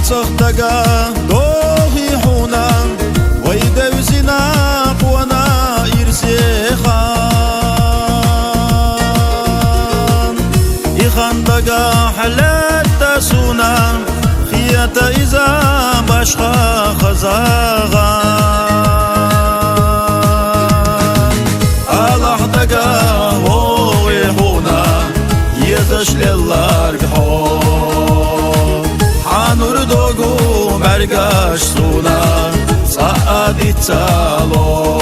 صغتقا دوغي حونا ويدوزنا قوانا إرسيخان إخان دقا حلات تاسونا خياتا إذا باشقا خزاغان الله دقا وغي حونا يزش للار بحور حانور دوغو مرقاش سونا سعادي تالو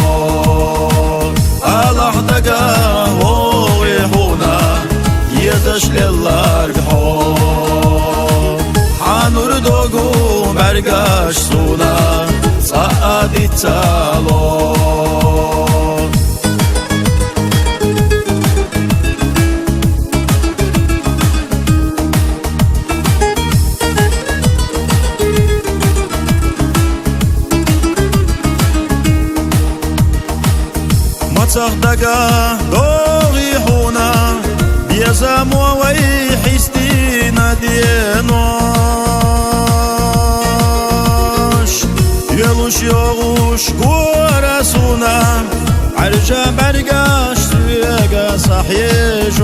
الله دقا وغي حونا يزش للار بحور حانور دوغو مرقاش سونا سعادي تالو صغتقا دوغي حونا بيزامو ويحستينا دينوش يلوش يغوش قوراسونا عرجا برقاش سويقا صحيجوش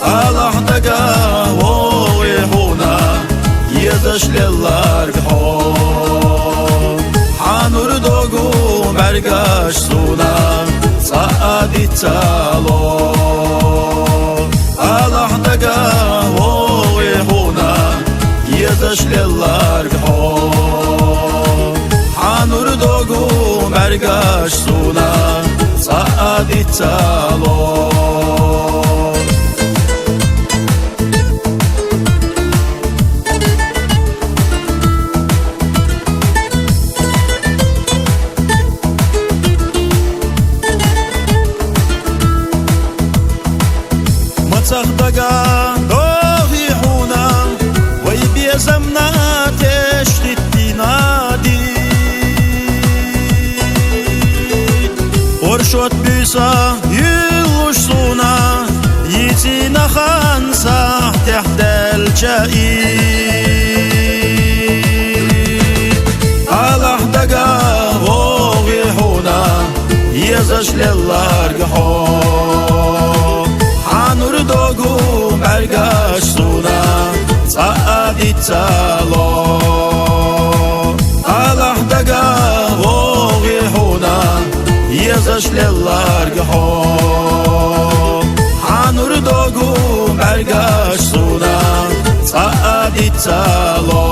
الله دقا وغي حونا يدش للار بحور حانور دوغو مرقاش سونا سعادي تالو الله دقا وغي حونا يدش للار بحور حانور دوغو مرقاش سونا سعادي تالو صغتقا دوغي حونا ويبيزمنا تشتي نادي ورشوت بيسا يلوش سونا يتينا خانسا تحت الجائي الله دقا وغي حونا يزش للار قحور حانور دوغو مرقاش سونا سعادي تالو الله دقا وغي حونا يزش للار قحور حانور دوغو مرقاش سونا سعادي تالو